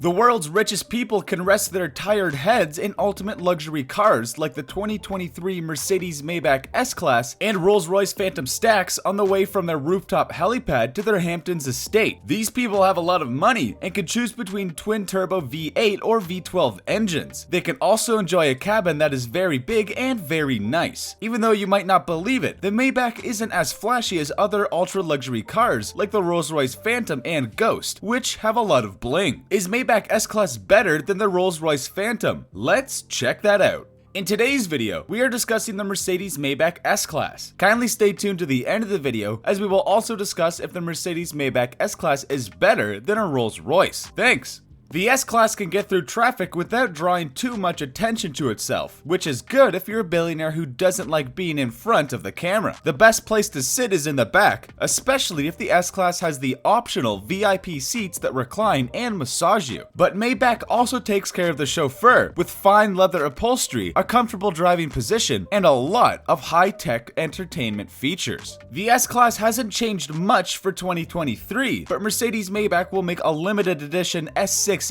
The world's richest people can rest their tired heads in ultimate luxury cars like the 2023 Mercedes-Maybach S-Class and Rolls-Royce Phantom stacks on the way from their rooftop helipad to their Hamptons estate. These people have a lot of money and can choose between twin-turbo V8 or V12 engines. They can also enjoy a cabin that is very big and very nice. Even though you might not believe it, the Maybach isn't as flashy as other ultra-luxury cars like the Rolls-Royce Phantom and Ghost, which have a lot of bling. Is Maybach S-Class better than the Rolls-Royce Phantom? Let's check that out. In today's video, we are discussing the Mercedes-Maybach S-Class. Kindly stay tuned to the end of the video as we will also discuss if the Mercedes-Maybach S-Class is better than a Rolls-Royce. Thanks! The S-Class can get through traffic without drawing too much attention to itself, which is good if you're a billionaire who doesn't like being in front of the camera. The best place to sit is in the back, especially if the S-Class has the optional VIP seats that recline and massage you. But Maybach also takes care of the chauffeur with fine leather upholstery, a comfortable driving position, and a lot of high-tech entertainment features. The S-Class hasn't changed much for 2023, but Mercedes-Maybach will make a limited edition S680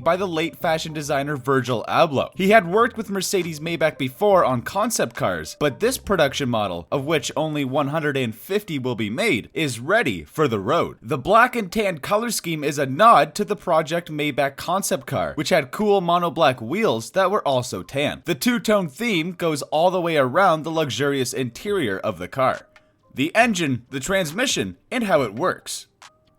by the late fashion designer Virgil Abloh. He had worked with Mercedes-Maybach before on concept cars, but this production model, of which only 150 will be made, is ready for the road. The black and tan color scheme is a nod to the Project Maybach concept car, which had cool mono black wheels that were also tan. The two-tone theme goes all the way around the luxurious interior of the car. The engine, the transmission, and how it works.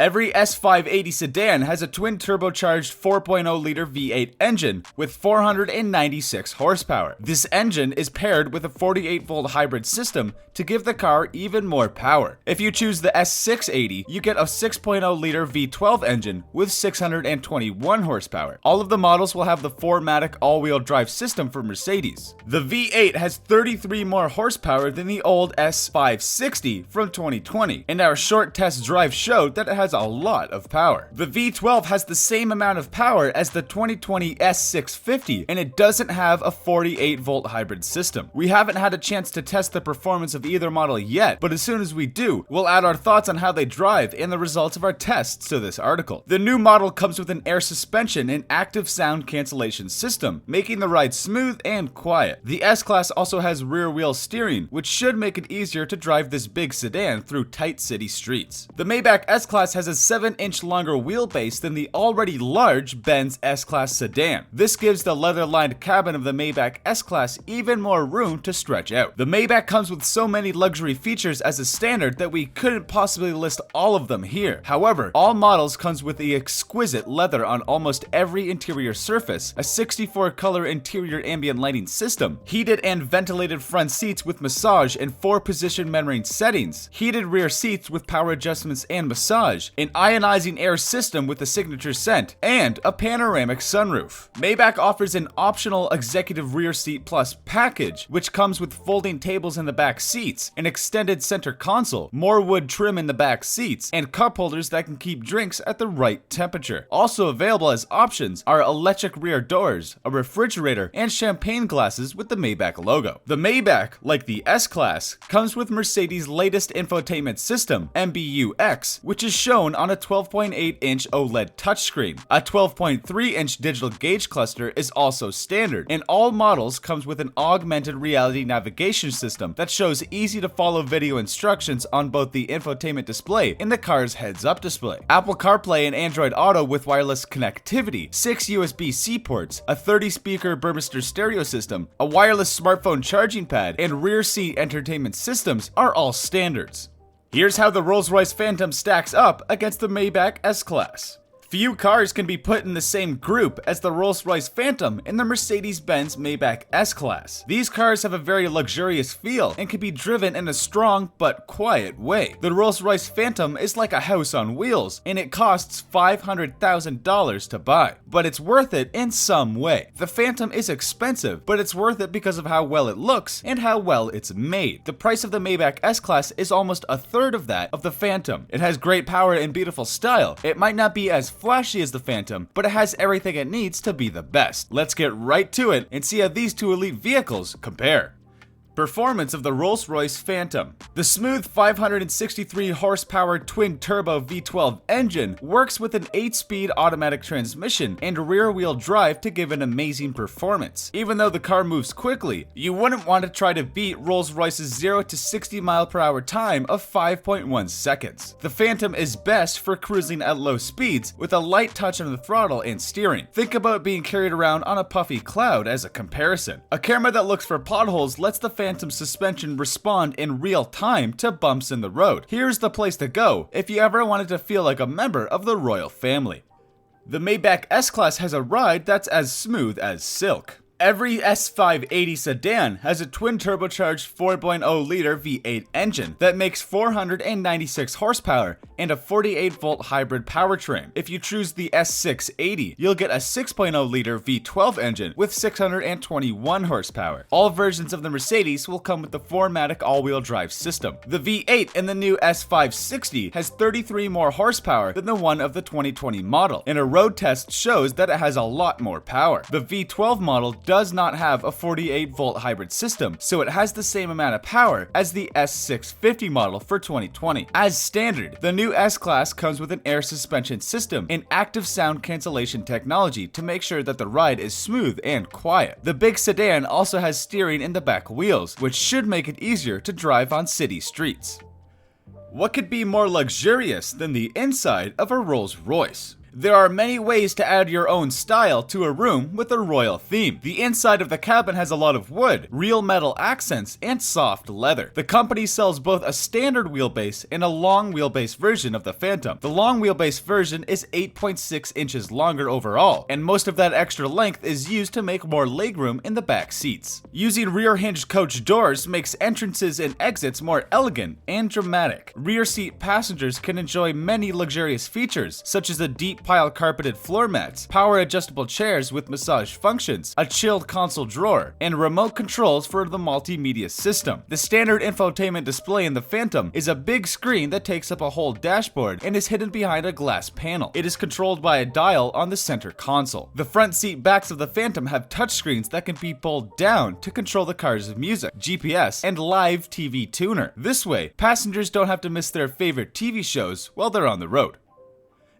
Every S580 sedan has a twin-turbocharged 4.0-liter V8 engine with 496 horsepower. This engine is paired with a 48-volt hybrid system to give the car even more power. If you choose the S680, you get a 6.0-liter V12 engine with 621 horsepower. All of the models will have the 4MATIC all-wheel drive system for Mercedes. The V8 has 33 more horsepower than the old S560 from 2020, and our short test drive showed that it has a lot of power. The V12 has the same amount of power as the 2020 S650, and it doesn't have a 48-volt hybrid system. We haven't had a chance to test the performance of either model yet, but as soon as we do, we'll add our thoughts on how they drive and the results of our tests to this article. The new model comes with an air suspension and active sound cancellation system, making the ride smooth and quiet. The S-Class also has rear-wheel steering, which should make it easier to drive this big sedan through tight city streets. The Maybach S-Class has a 7-inch longer wheelbase than the already large Benz S-Class sedan. This gives the leather-lined cabin of the Maybach S-Class even more room to stretch out. The Maybach comes with so many luxury features as a standard that we couldn't possibly list all of them here. However, all models comes with the exquisite leather on almost every interior surface, a 64-color interior ambient lighting system, heated and ventilated front seats with massage and 4-position membrane settings, heated rear seats with power adjustments and massage, an ionizing air system with a signature scent, and a panoramic sunroof. Maybach offers an optional executive rear seat plus package, which comes with folding tables in the back seats, an extended center console, more wood trim in the back seats, and cup holders that can keep drinks at the right temperature. Also available as options are electric rear doors, a refrigerator, and champagne glasses with the Maybach logo. The Maybach, like the S-Class, comes with Mercedes' latest infotainment system, MBUX, which is shown on a 12.8-inch OLED touchscreen. A 12.3-inch digital gauge cluster is also standard, and all models comes with an augmented reality navigation system that shows easy-to-follow video instructions on both the infotainment display and the car's heads-up display. Apple CarPlay and Android Auto with wireless connectivity, 6 USB-C ports, a 30-speaker Burmester stereo system, a wireless smartphone charging pad, and rear seat entertainment systems are all standards. Here's how the Rolls-Royce Phantom stacks up against the Maybach S-Class. Few cars can be put in the same group as the Rolls-Royce Phantom and the Mercedes-Benz Maybach S-Class. These cars have a very luxurious feel and can be driven in a strong but quiet way. The Rolls-Royce Phantom is like a house on wheels, and it costs $500,000 to buy, but it's worth it in some way. The Phantom is expensive, but it's worth it because of how well it looks and how well it's made. The price of the Maybach S-Class is almost a third of that of the Phantom. It has great power and beautiful style. It might not be as flashy as the Phantom, but it has everything it needs to be the best. Let's get right to it and see how these two elite vehicles compare. Performance of the Rolls-Royce Phantom. The smooth 563 horsepower twin-turbo V12 engine works with an 8-speed automatic transmission and rear-wheel drive to give an amazing performance. Even though the car moves quickly, you wouldn't want to try to beat Rolls-Royce's 0 to 60 mph time of 5.1 seconds. The Phantom is best for cruising at low speeds with a light touch on the throttle and steering. Think about being carried around on a puffy cloud as a comparison. A camera that looks for potholes lets the Phantom suspension respond in real time to bumps in the road. Here's the place to go if you ever wanted to feel like a member of the royal family. The Maybach S-Class has a ride that's as smooth as silk. Every S580 sedan has a twin-turbocharged 4.0-liter V8 engine that makes 496 horsepower and a 48-volt hybrid powertrain. If you choose the S680, you'll get a 6.0-liter V12 engine with 621 horsepower. All versions of the Mercedes will come with the 4MATIC all-wheel drive system. The V8 in the new S560 has 33 more horsepower than the one of the 2020 model, and a road test shows that it has a lot more power. The V12 model does not have a 48-volt hybrid system, so it has the same amount of power as the S650 model for 2020. As standard, the new S-Class comes with an air suspension system and active sound cancellation technology to make sure that the ride is smooth and quiet. The big sedan also has steering in the back wheels, which should make it easier to drive on city streets. What could be more luxurious than the inside of a Rolls-Royce? There are many ways to add your own style to a room with a royal theme. The inside of the cabin has a lot of wood, real metal accents, and soft leather. The company sells both a standard wheelbase and a long wheelbase version of the Phantom. The long wheelbase version is 8.6 inches longer overall, and most of that extra length is used to make more legroom in the back seats. Using rear hinged coach doors makes entrances and exits more elegant and dramatic. Rear seat passengers can enjoy many luxurious features, such as a deep pile carpeted floor mats, power adjustable chairs with massage functions, a chilled console drawer, and remote controls for the multimedia system. The standard infotainment display in the Phantom is a big screen that takes up a whole dashboard and is hidden behind a glass panel. It is controlled by a dial on the center console. The front seat backs of the Phantom have touchscreens that can be pulled down to control the car's music, GPS, and live TV tuner. This way, passengers don't have to miss their favorite TV shows while they're on the road.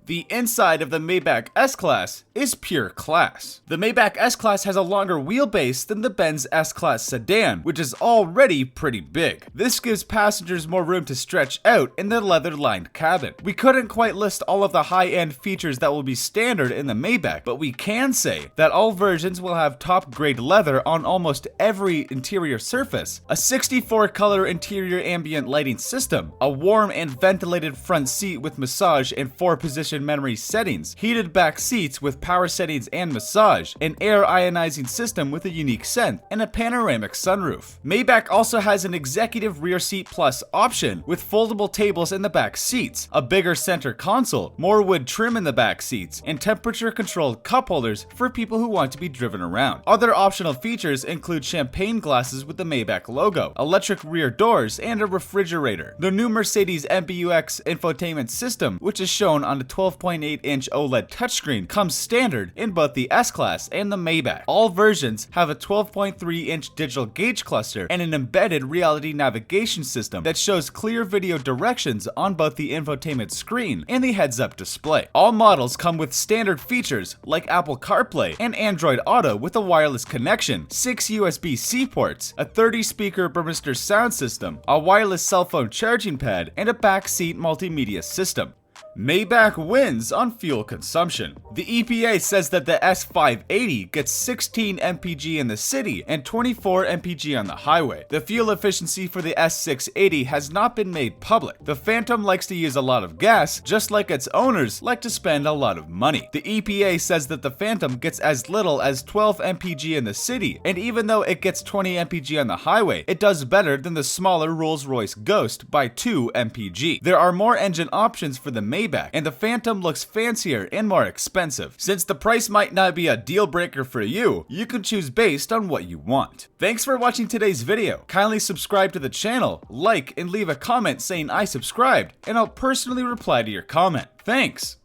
The inside of the Maybach S-Class is pure class. The Maybach S-Class has a longer wheelbase than the Benz S-Class sedan, which is already pretty big. This gives passengers more room to stretch out in the leather-lined cabin. We couldn't quite list all of the high-end features that will be standard in the Maybach, but we can say that all versions will have top-grade leather on almost every interior surface, a 64-color interior ambient lighting system, a warm and ventilated front seat with massage and 4-position memory settings, heated back seats with power settings and massage, an air ionizing system with a unique scent, and a panoramic sunroof. Maybach also has an executive rear seat plus option with foldable tables in the back seats, a bigger center console, more wood trim in the back seats, and temperature controlled cup holders for people who want to be driven around. Other optional features include champagne glasses with the Maybach logo, electric rear doors, and a refrigerator. The new Mercedes MBUX infotainment system, which is shown on the 12.8-inch OLED touchscreen, comes standard in both the S-Class and the Maybach. All versions have a 12.3-inch digital gauge cluster and an embedded reality navigation system that shows clear video directions on both the infotainment screen and the heads-up display. All models come with standard features like Apple CarPlay and Android Auto with a wireless connection, 6 USB-C ports, a 30-speaker Burmester sound system, a wireless cell phone charging pad, and a backseat multimedia system. Maybach wins on fuel consumption. The EPA says that the S580 gets 16 mpg in the city and 24 mpg on the highway. The fuel efficiency for the S680 has not been made public. The Phantom likes to use a lot of gas, just like its owners like to spend a lot of money. The EPA says that the Phantom gets as little as 12 mpg in the city, and even though it gets 20 mpg on the highway, it does better than the smaller Rolls-Royce Ghost by 2 mpg. There are more engine options for the Maybach, and the Phantom looks fancier and more expensive. Since the price might not be a deal breaker for you, you can choose based on what you want. Thanks for watching today's video. Kindly subscribe to the channel, like, and leave a comment saying I subscribed, and I'll personally reply to your comment. Thanks!